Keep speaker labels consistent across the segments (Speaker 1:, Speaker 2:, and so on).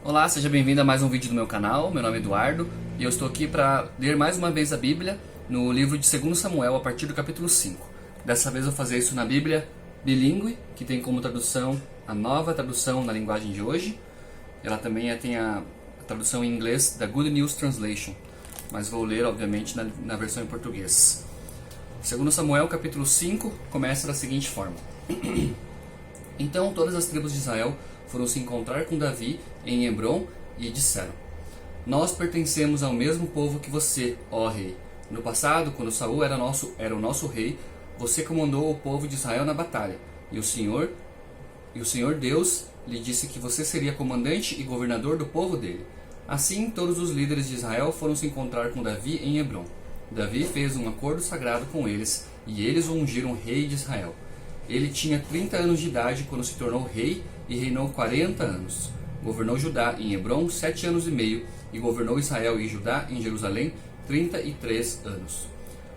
Speaker 1: Olá, seja bem-vindo a mais um vídeo do meu canal. Meu nome é Eduardo e eu estou aqui para ler mais uma vez a Bíblia no livro de 2 Samuel, a partir do capítulo 5. Dessa vez eu vou fazer isso na Bíblia bilíngue, que tem como tradução a nova tradução na linguagem de hoje. Ela também tem a tradução em inglês da Good News Translation, mas vou ler, obviamente, na versão em português. 2 Samuel, capítulo 5, começa da seguinte forma. Então todas as tribos de Israel foram se encontrar com Davi em Hebrom e disseram: Nós pertencemos ao mesmo povo que você, ó rei. No passado, quando Saul era o nosso rei, você comandou o povo de Israel na batalha, e o Senhor Deus lhe disse que você seria comandante e governador do povo dele. Assim, todos os líderes de Israel foram se encontrar com Davi em Hebrom. Davi fez um acordo sagrado com eles, e eles o ungiram rei de Israel. Ele tinha 30 anos de idade quando se tornou rei e reinou 40 anos. Governou Judá em Hebrom 7 anos e meio e governou Israel e Judá em Jerusalém 33 anos.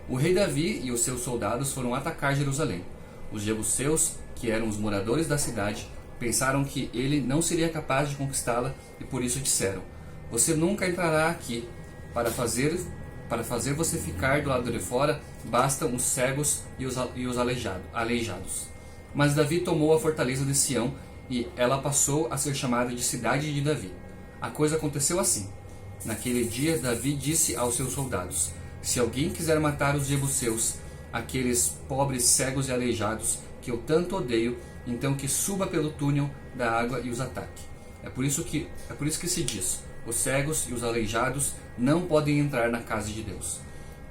Speaker 1: O rei Davi e os seus soldados foram atacar Jerusalém. Os jebuseus, que eram os moradores da cidade, pensaram que ele não seria capaz de conquistá-la e por isso disseram: Você nunca entrará aqui. Para fazer você ficar do lado de fora, bastam os cegos e os aleijados. Mas Davi tomou a fortaleza de Sião, e ela passou a ser chamada de Cidade de Davi. A coisa aconteceu assim. Naquele dia, Davi disse aos seus soldados: Se alguém quiser matar os jebuseus, aqueles pobres cegos e aleijados, que eu tanto odeio, então que suba pelo túnel da água e os ataque. É por isso que se diz: os cegos e os aleijados não podem entrar na casa de Deus.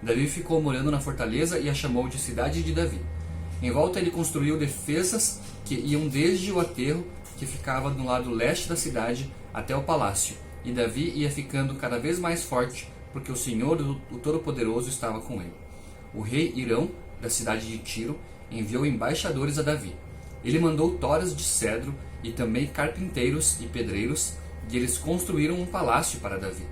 Speaker 1: Davi ficou morando na fortaleza e a chamou de Cidade de Davi. Em volta ele construiu defesas que iam desde o aterro, que ficava no lado leste da cidade, até o palácio, e Davi ia ficando cada vez mais forte, porque o Senhor, o Todo-Poderoso, estava com ele. O rei Hirão, da cidade de Tiro, enviou embaixadores a Davi. Ele mandou toras de cedro e também carpinteiros e pedreiros, e eles construíram um palácio para Davi.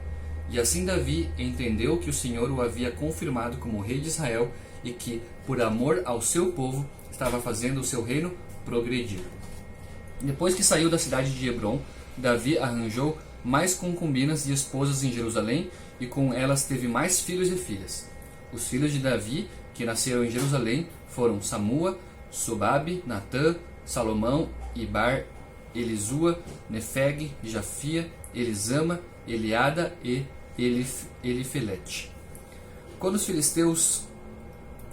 Speaker 1: E assim Davi entendeu que o Senhor o havia confirmado como rei de Israel e que, por amor ao seu povo, estava fazendo o seu reino progredir. Depois que saiu da cidade de Hebrom, Davi arranjou mais concubinas e esposas em Jerusalém e com elas teve mais filhos e filhas. Os filhos de Davi, que nasceram em Jerusalém, foram Samua, Sobabe, Natã, Salomão, Ibar, Elisua, Nefeg, Jafia, Elisama, Eliada e Elifelete. Quando os filisteus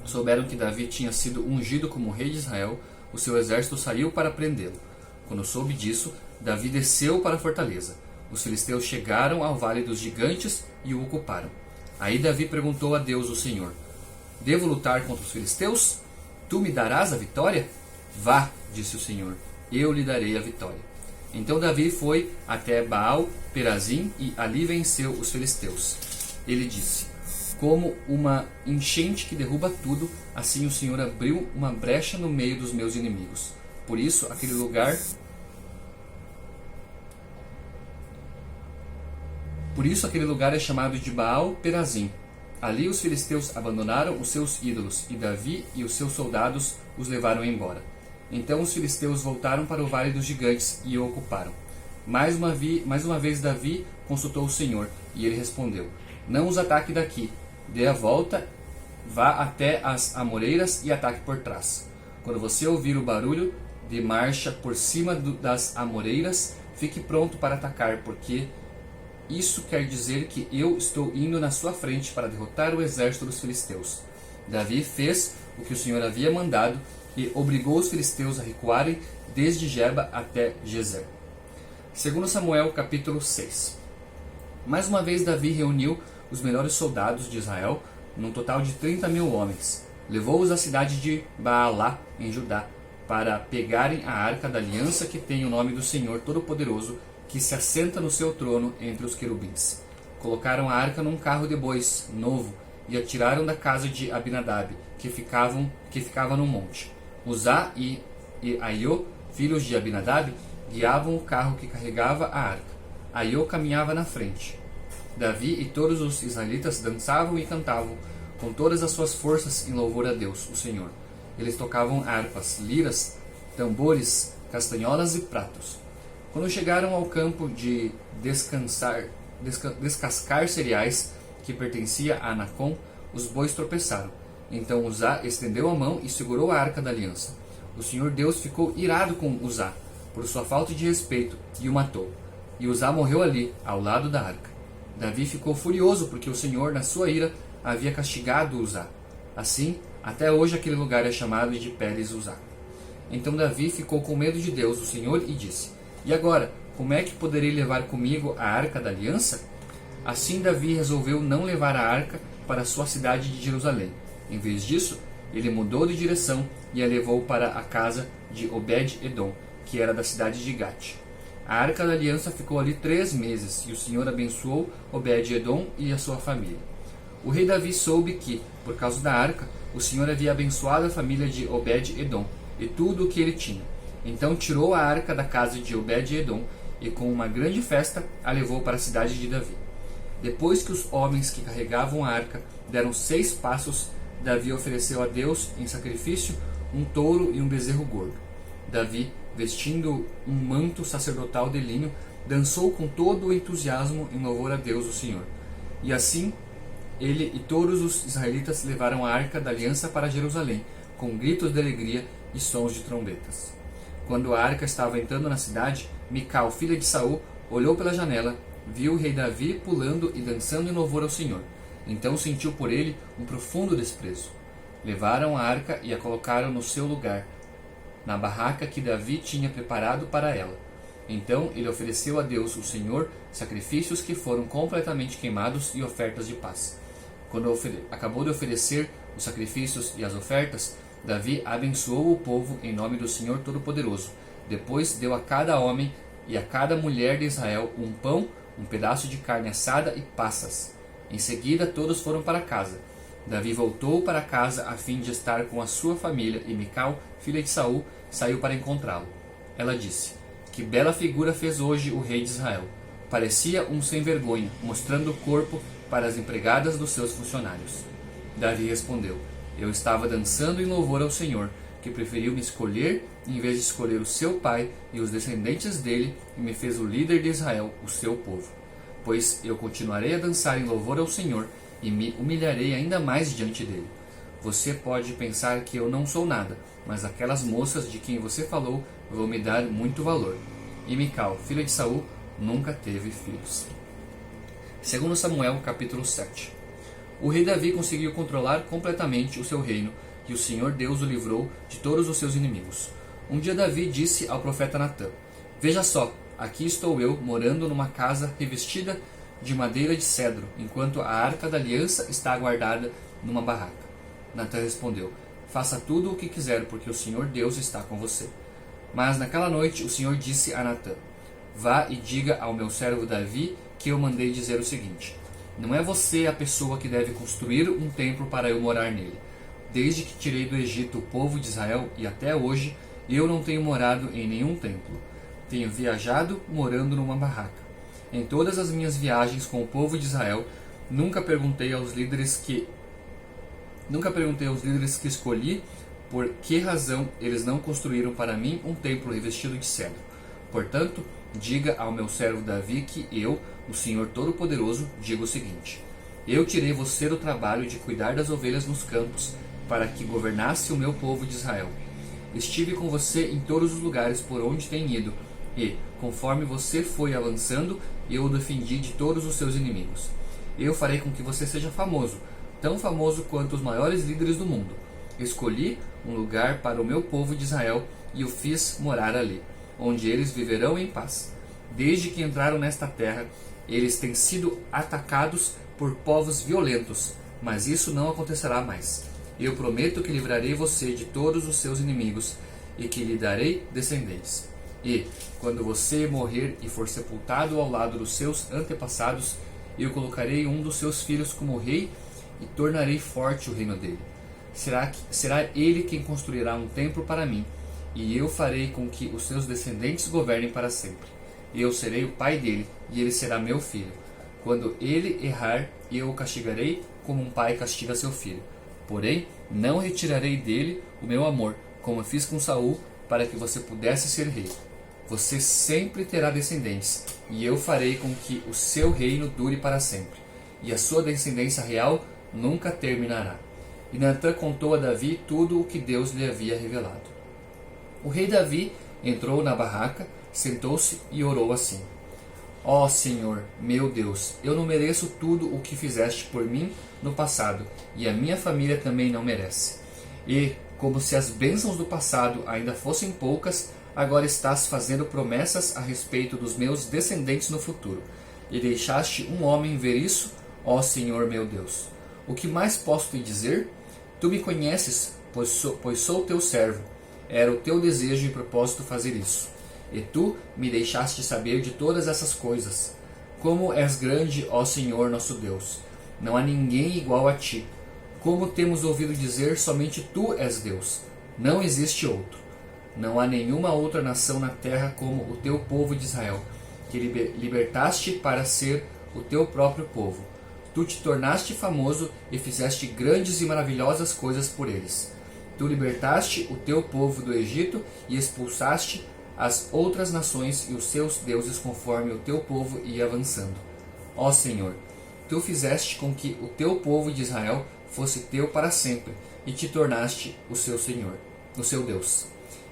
Speaker 1: souberam que Davi tinha sido ungido como rei de Israel, o seu exército saiu para prendê-lo. Quando soube disso, Davi desceu para a fortaleza. Os filisteus chegaram ao Vale dos Gigantes e o ocuparam. Aí Davi perguntou a Deus, o Senhor: Devo lutar contra os filisteus? Tu me darás a vitória? Vá, disse o Senhor, eu lhe darei a vitória. Então Davi foi até Baal-Perazim e ali venceu os filisteus. Ele disse: Como uma enchente que derruba tudo, assim o Senhor abriu uma brecha no meio dos meus inimigos. Por isso aquele lugar é chamado de Baal-Perazim. Ali os filisteus abandonaram os seus ídolos, e Davi e os seus soldados os levaram embora. Então os filisteus voltaram para o Vale dos Gigantes e o ocuparam. Mais uma vez Davi consultou o Senhor, e ele respondeu: Não os ataque daqui. Dê a volta, vá até as amoreiras e ataque por trás. Quando você ouvir o barulho de marcha por cima das amoreiras, fique pronto para atacar, porque isso quer dizer que eu estou indo na sua frente para derrotar o exército dos filisteus. Davi fez o que o Senhor havia mandado e obrigou os filisteus a recuarem desde Geba até Gezer. 2 Samuel capítulo 6. Mais uma vez Davi reuniu os melhores soldados de Israel, num total de 30.000 homens. Levou-os à cidade de Baalá, em Judá, para pegarem a arca da aliança que tem o nome do Senhor Todo-Poderoso, que se assenta no seu trono entre os querubins. Colocaram a arca num carro de bois novo e a tiraram da casa de Abinadab, que ficava no monte. Uzá e Aiô, filhos de Abinadab, guiavam o carro que carregava a arca. Aiô caminhava na frente. Davi e todos os israelitas dançavam e cantavam com todas as suas forças em louvor a Deus, o Senhor. Eles tocavam harpas, liras, tambores, castanholas e pratos. Quando chegaram ao campo de descascar cereais, que pertencia a Anacom, os bois tropeçaram. Então Uzá estendeu a mão e segurou a arca da aliança. O Senhor Deus ficou irado com Uzá, por sua falta de respeito, e o matou. E Uzá morreu ali, ao lado da arca. Davi ficou furioso porque o Senhor, na sua ira, havia castigado Uzá. Assim, até hoje aquele lugar é chamado de Pérez Uzá. Então Davi ficou com medo de Deus, o Senhor, e disse: E agora, como é que poderei levar comigo a arca da aliança? Assim Davi resolveu não levar a arca para sua cidade de Jerusalém. Em vez disso, ele mudou de direção e a levou para a casa de Obed-Edom, que era da cidade de Gate. A arca da aliança ficou ali 3 meses, e o Senhor abençoou Obed-Edom e a sua família. O rei Davi soube que, por causa da arca, o Senhor havia abençoado a família de Obed-Edom e tudo o que ele tinha. Então tirou a arca da casa de Obed-Edom e, com uma grande festa, a levou para a cidade de Davi. Depois que os homens que carregavam a arca deram 6 passos, Davi ofereceu a Deus em sacrifício um touro e um bezerro gordo. Davi, vestindo um manto sacerdotal de linho, dançou com todo o entusiasmo em louvor a Deus, o Senhor. E assim, ele e todos os israelitas levaram a arca da aliança para Jerusalém, com gritos de alegria e sons de trombetas. Quando a arca estava entrando na cidade, Mical, filha de Saul, olhou pela janela, viu o rei Davi pulando e dançando em louvor ao Senhor. Então sentiu por ele um profundo desprezo. Levaram a arca e a colocaram no seu lugar, na barraca que Davi tinha preparado para ela. Então ele ofereceu a Deus, o Senhor, sacrifícios que foram completamente queimados e ofertas de paz. Quando acabou de oferecer os sacrifícios e as ofertas, Davi abençoou o povo em nome do Senhor Todo-Poderoso. Depois deu a cada homem e a cada mulher de Israel um pão, um pedaço de carne assada e passas. Em seguida todos foram para casa. Davi voltou para casa a fim de estar com a sua família, e Mical, filha de Saul, saiu para encontrá-lo. Ela disse: Que bela figura fez hoje o rei de Israel. Parecia um sem-vergonha, mostrando o corpo para as empregadas dos seus funcionários. Davi respondeu: Eu estava dançando em louvor ao Senhor, que preferiu me escolher em vez de escolher o seu pai e os descendentes dele, e me fez o líder de Israel, o seu povo. Pois eu continuarei a dançar em louvor ao Senhor e me humilharei ainda mais diante dele. Você pode pensar que eu não sou nada, mas aquelas moças de quem você falou vão me dar muito valor. E Mical, filha de Saul, nunca teve filhos. 2 Samuel, capítulo 7. O rei Davi conseguiu controlar completamente o seu reino, e o Senhor Deus o livrou de todos os seus inimigos. Um dia Davi disse ao profeta Natã: Veja só, aqui estou eu morando numa casa revestida de madeira de cedro, enquanto a arca da aliança está guardada numa barraca. Natã respondeu: Faça tudo o que quiser, porque o Senhor Deus está com você. Mas naquela noite o Senhor disse a Natã: Vá e diga ao meu servo Davi que eu mandei dizer o seguinte: Não é você a pessoa que deve construir um templo para eu morar nele. Desde que tirei do Egito o povo de Israel e até hoje, eu não tenho morado em nenhum templo. Tenho viajado morando numa barraca. Em todas as minhas viagens com o povo de Israel, nunca perguntei aos líderes que escolhi por que razão eles não construíram para mim um templo revestido de cedro. Portanto, diga ao meu servo Davi que eu, o Senhor Todo-Poderoso, digo o seguinte: Eu tirei você do trabalho de cuidar das ovelhas nos campos, para que governasse o meu povo de Israel. Estive com você em todos os lugares por onde tem ido, e, conforme você foi avançando, eu o defendi de todos os seus inimigos. Eu farei com que você seja famoso, tão famoso quanto os maiores líderes do mundo. Escolhi um lugar para o meu povo de Israel e o fiz morar ali, onde eles viverão em paz. Desde que entraram nesta terra, eles têm sido atacados por povos violentos, mas isso não acontecerá mais. Eu prometo que livrarei você de todos os seus inimigos e que lhe darei descendentes. E, quando você morrer e for sepultado ao lado dos seus antepassados, eu colocarei um dos seus filhos como rei e tornarei forte o reino dele. Será ele quem construirá um templo para mim, e eu farei com que os seus descendentes governem para sempre. Eu serei o pai dele, e ele será meu filho. Quando ele errar, eu o castigarei como um pai castiga seu filho. Porém, não retirarei dele o meu amor, como fiz com Saul, para que você pudesse ser rei. você sempre terá descendentes, e eu farei com que o seu reino dure para sempre, e a sua descendência real nunca terminará. E Natã contou a Davi tudo o que Deus lhe havia revelado. O rei Davi entrou na barraca, sentou-se e orou assim: Ó Senhor, meu Deus, eu não mereço tudo o que fizeste por mim no passado, e a minha família também não merece. E, como se as bênçãos do passado ainda fossem poucas, agora estás fazendo promessas a respeito dos meus descendentes no futuro. E deixaste um homem ver isso, ó Senhor meu Deus. O que mais posso te dizer? Tu me conheces, pois sou teu servo. Era o teu desejo e propósito fazer isso. E tu me deixaste saber de todas essas coisas. Como és grande, ó Senhor nosso Deus! Não há ninguém igual a ti. Como temos ouvido dizer, somente tu és Deus. Não existe outro. Não há nenhuma outra nação na terra como o teu povo de Israel, que libertaste para ser o teu próprio povo. Tu te tornaste famoso e fizeste grandes e maravilhosas coisas por eles. Tu libertaste o teu povo do Egito e expulsaste as outras nações e os seus deuses conforme o teu povo ia avançando. Ó Senhor, tu fizeste com que o teu povo de Israel fosse teu para sempre e te tornaste o seu Senhor, o seu Deus.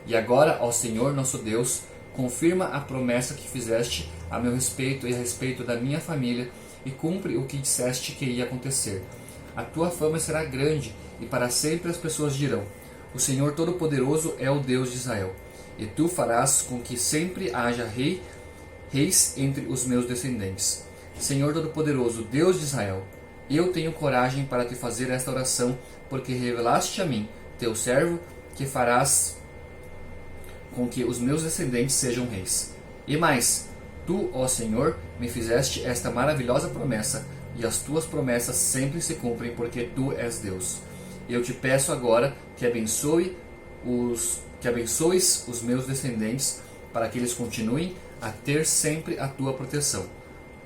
Speaker 1: E agora, ó Senhor nosso Deus, confirma a promessa que fizeste a meu respeito e a respeito da minha família e cumpre o que disseste que ia acontecer. A tua fama será grande e para sempre as pessoas dirão: o Senhor Todo-Poderoso é o Deus de Israel. E tu farás com que sempre haja reis entre os meus descendentes. Senhor Todo-Poderoso, Deus de Israel, eu tenho coragem para te fazer esta oração, porque revelaste a mim, teu servo, que farás com que os meus descendentes sejam reis. E mais, tu, ó Senhor, me fizeste esta maravilhosa promessa, e as tuas promessas sempre se cumprem, porque tu és Deus. Eu te peço agora que abençoes os meus descendentes, para que eles continuem a ter sempre a tua proteção.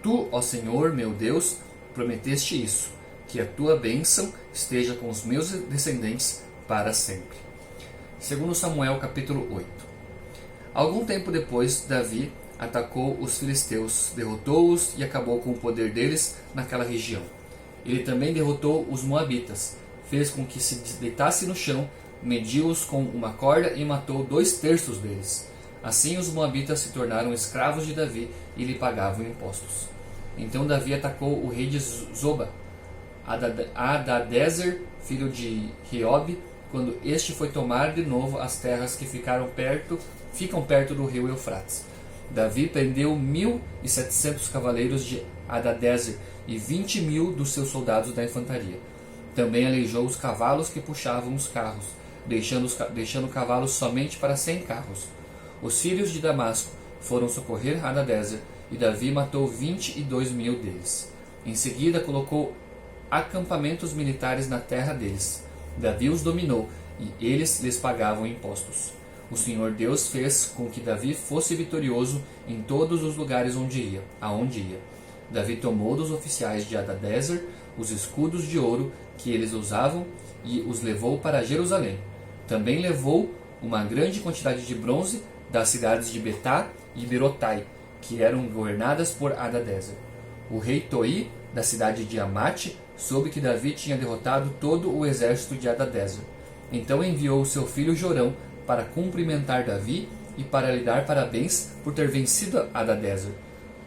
Speaker 1: Tu, ó Senhor, meu Deus, prometeste isso, que a tua bênção esteja com os meus descendentes para sempre. 2 Samuel capítulo 8. Algum tempo depois, Davi atacou os filisteus, derrotou-os e acabou com o poder deles naquela região. Ele também derrotou os moabitas, fez com que se deitasse no chão, mediu-os com uma corda e matou 2/3 deles. Assim os moabitas se tornaram escravos de Davi e lhe pagavam impostos. Então Davi atacou o rei de Zoba, Hadadezer, filho de Reob, quando este foi tomar de novo as terras que ficam perto do rio Eufrates. Davi prendeu 1.700 cavaleiros de Hadadezer e 20.000 dos seus soldados da infantaria. Também aleijou os cavalos que puxavam os carros, deixando cavalos somente para 100 carros. Os sírios de Damasco foram socorrer Hadadezer, e Davi matou 22.000 deles. Em seguida colocou acampamentos militares na terra deles. Davi os dominou, e eles lhes pagavam impostos. O Senhor Deus fez com que Davi fosse vitorioso em todos os lugares aonde ia. Davi tomou dos oficiais de Hadadezer os escudos de ouro que eles usavam e os levou para Jerusalém. Também levou uma grande quantidade de bronze das cidades de Betá e Berotai, que eram governadas por Hadadezer. O rei Toi, da cidade de Amate, soube que Davi tinha derrotado todo o exército de Hadadezer. Então enviou o seu filho Jorão para cumprimentar Davi e para lhe dar parabéns por ter vencido Hadadezer.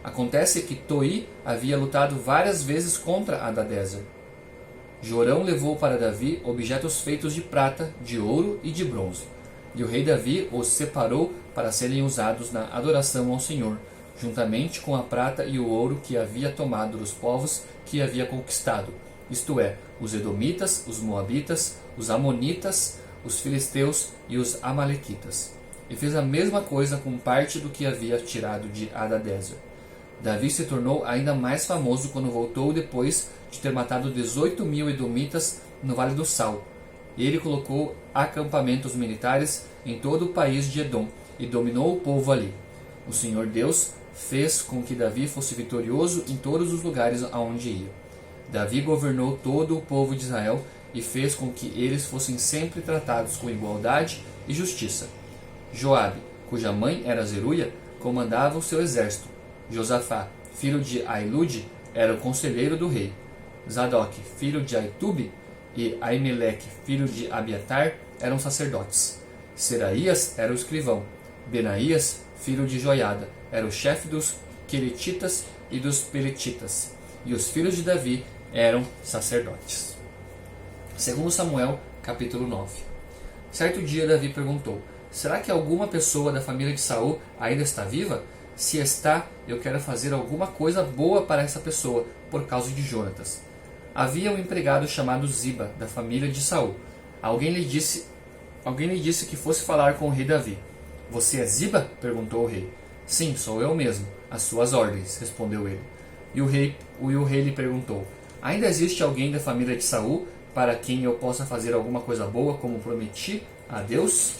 Speaker 1: Acontece que Toi havia lutado várias vezes contra Hadadezer. Jorão levou para Davi objetos feitos de prata, de ouro e de bronze. E o rei Davi os separou para serem usados na adoração ao Senhor, juntamente com a prata e o ouro que havia tomado dos povos que havia conquistado, isto é, os edomitas, os moabitas, os amonitas, os filisteus e os amalequitas. E fez a mesma coisa com parte do que havia tirado de Hadadezer. Davi se tornou ainda mais famoso quando voltou depois de ter matado 18.000 edomitas no Vale do Sal. Ele colocou acampamentos militares em todo o país de Edom e dominou o povo ali. O Senhor Deus fez com que Davi fosse vitorioso em todos os lugares aonde ia. Davi governou todo o povo de Israel e fez com que eles fossem sempre tratados com igualdade e justiça. Joabe, cuja mãe era Zeruia, comandava o seu exército. Josafá, filho de Ailude, era o conselheiro do rei. Zadok, filho de Aitube, e Aimeleque, filho de Abiatar, eram sacerdotes. Seraías era o escrivão. Benaías, filho de Joiada, era o chefe dos Queretitas e dos Peletitas. E os filhos de Davi eram sacerdotes. Segundo Samuel, capítulo 9. Certo dia Davi perguntou: será que alguma pessoa da família de Saul ainda está viva? Se está, eu quero fazer alguma coisa boa para essa pessoa, por causa de Jonatas. Havia um empregado chamado Ziba, da família de Saul. Alguém lhe disse que fosse falar com o rei Davi. Você é Ziba? Perguntou o rei. Sim, sou eu mesmo. Às suas ordens, respondeu ele. E o rei lhe perguntou: ainda existe alguém da família de Saul para quem eu possa fazer alguma coisa boa, como prometi a Deus?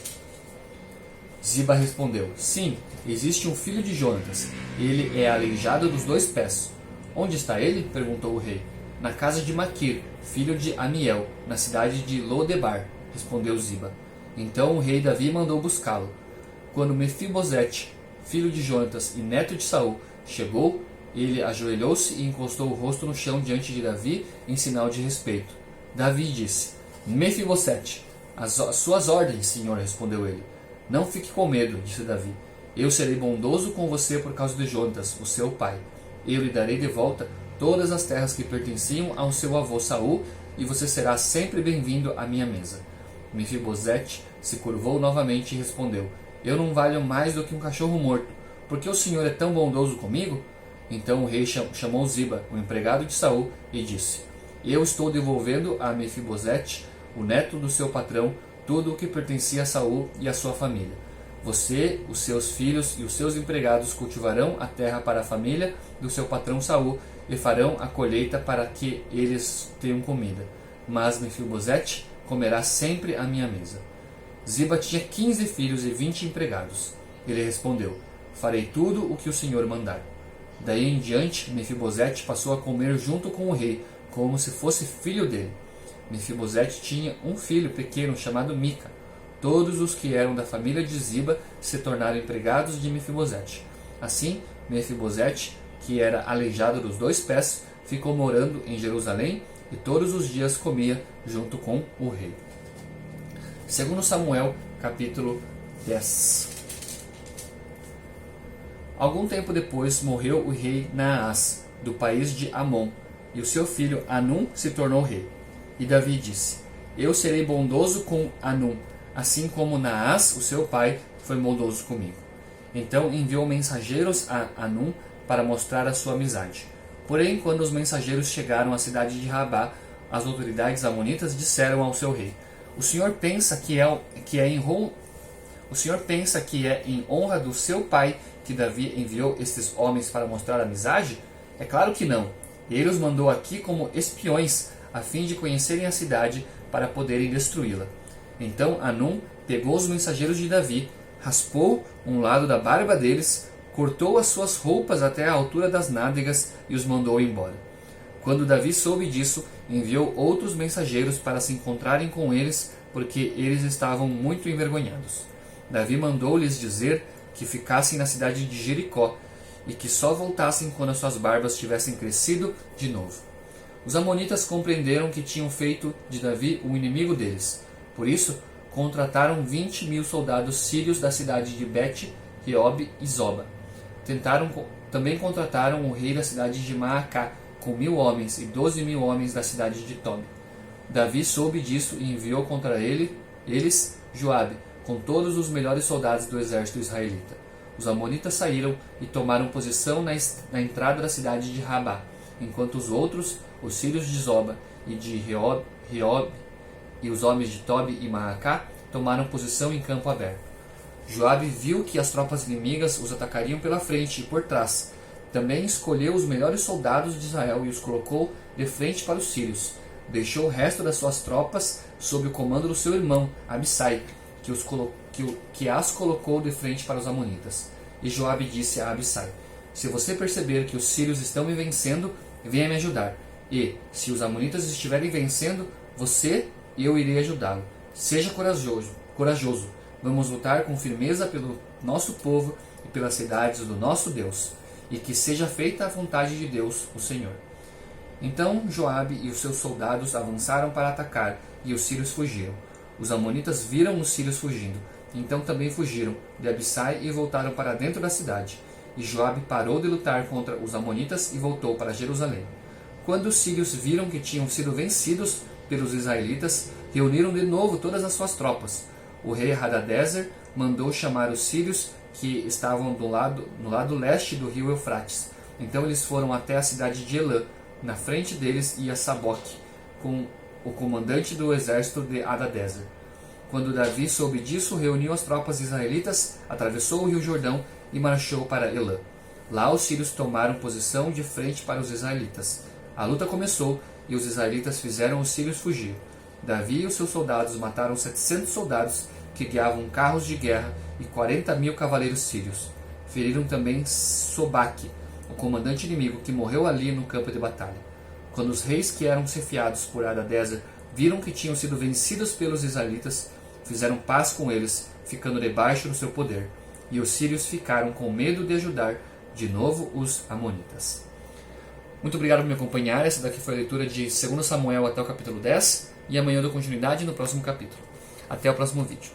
Speaker 1: Ziba respondeu: sim, existe um filho de Jonatas. Ele é aleijado dos 2 pés. Onde está ele? Perguntou o rei. Na casa de Maquir, filho de Amiel, na cidade de Lodebar, respondeu Ziba. Então o rei Davi mandou buscá-lo. Quando Mefibosete, filho de Jonatas e neto de Saul, chegou, ele ajoelhou-se e encostou o rosto no chão diante de Davi em sinal de respeito. Davi disse: Mefibosete, às suas ordens, senhor, respondeu ele. Não fique com medo, disse Davi. Eu serei bondoso com você por causa de Jonatas, o seu pai. Eu lhe darei de volta todas as terras que pertenciam ao seu avô Saul, e você será sempre bem-vindo à minha mesa. Mefibosete se curvou novamente e respondeu: eu não valho mais do que um cachorro morto. Por que o senhor é tão bondoso comigo? Então o rei chamou Ziba, o empregado de Saul, e disse: eu estou devolvendo a Mefibosete, o neto do seu patrão, tudo o que pertencia a Saul e a sua família. Você, os seus filhos e os seus empregados cultivarão a terra para a família do seu patrão Saul e farão a colheita para que eles tenham comida. Mas Mefibosete comerá sempre à minha mesa. Ziba tinha 15 filhos e 20 empregados. Ele respondeu: farei tudo o que o senhor mandar. Daí em diante, Mefibosete passou a comer junto com o rei, como se fosse filho dele. Mefibosete tinha um filho pequeno chamado Mica. Todos os que eram da família de Ziba se tornaram empregados de Mefibosete. Assim, Mefibosete, que era aleijado dos 2 pés, ficou morando em Jerusalém e todos os dias comia junto com o rei. Segundo Samuel, capítulo 10. Algum tempo depois morreu o rei Naás, do país de Amon, e o seu filho Anum se tornou rei. E Davi disse: eu serei bondoso com Anum, assim como Naás, o seu pai, foi bondoso comigo. Então enviou mensageiros a Anum para mostrar a sua amizade. Porém, quando os mensageiros chegaram à cidade de Rabá, as autoridades amonitas disseram ao seu rei: o senhor pensa que é em honra do seu pai que Davi enviou estes homens para mostrar amizade? É claro que não. Ele os mandou aqui como espiões, a fim de conhecerem a cidade para poderem destruí-la. Então Anum pegou os mensageiros de Davi, raspou um lado da barba deles, cortou as suas roupas até a altura das nádegas e os mandou embora. Quando Davi soube disso, enviou outros mensageiros para se encontrarem com eles, porque eles estavam muito envergonhados. Davi mandou-lhes dizer que ficassem na cidade de Jericó e que só voltassem quando as suas barbas tivessem crescido de novo. Os amonitas compreenderam que tinham feito de Davi o inimigo deles. Por isso, contrataram 20.000 soldados sírios da cidade de Bet, Reob e Zoba. Também contrataram o rei da cidade de Maacá, com 1.000 homens, e 12.000 homens da cidade de Tob. Davi soube disso e enviou contra eles Joabe, com todos os melhores soldados do exército israelita. Os amonitas saíram e tomaram posição na entrada da cidade de Rabá, enquanto os outros, os sírios de Zoba e de Reob e os homens de Tob e Maacá, tomaram posição em campo aberto. Joabe viu que as tropas inimigas os atacariam pela frente e por trás. Também escolheu os melhores soldados de Israel e os colocou de frente para os sírios. Deixou o resto das suas tropas sob o comando do seu irmão, Abissai, que as colocou de frente para os amonitas. E Joabe disse a Abissai: se você perceber que os sírios estão me vencendo, venha me ajudar. E, se os amonitas estiverem vencendo, você e eu irei ajudá-lo. Seja corajoso. Vamos lutar com firmeza nosso povo e pelas cidades do nosso Deus, e que seja feita a vontade de Deus, o Senhor. Então Joabe e os seus soldados avançaram para atacar, e os sírios fugiram. Os amonitas viram os sírios fugindo, então também fugiram de Abissai e voltaram para dentro da cidade. E Joabe parou de lutar contra os amonitas e voltou para Jerusalém. Quando os sírios viram que tinham sido vencidos pelos israelitas, reuniram de novo todas as suas tropas. O rei Hadadezer mandou chamar os sírios que estavam no lado leste do rio Eufrates. Então eles foram até a cidade de Elã. Na frente deles ia Saboque, com o comandante do exército de Hadadezer. Quando Davi soube disso, reuniu as tropas israelitas, atravessou o rio Jordão e marchou para Elã. Lá os sírios tomaram posição de frente para os israelitas. A luta começou e os israelitas fizeram os sírios fugir. Davi e os seus soldados mataram 700 soldados que guiavam carros de guerra e 40.000 cavaleiros sírios. Feriram também Sobaque, o comandante inimigo, que morreu ali no campo de batalha. Quando os reis que eram chefiados por Hadadezer viram que tinham sido vencidos pelos israelitas, fizeram paz com eles, ficando debaixo do seu poder. E os sírios ficaram com medo de ajudar de novo os amonitas. Muito obrigado por me acompanhar. Essa daqui foi a leitura de 2 Samuel até o capítulo 10. E amanhã eu dou continuidade no próximo capítulo. Até o próximo vídeo.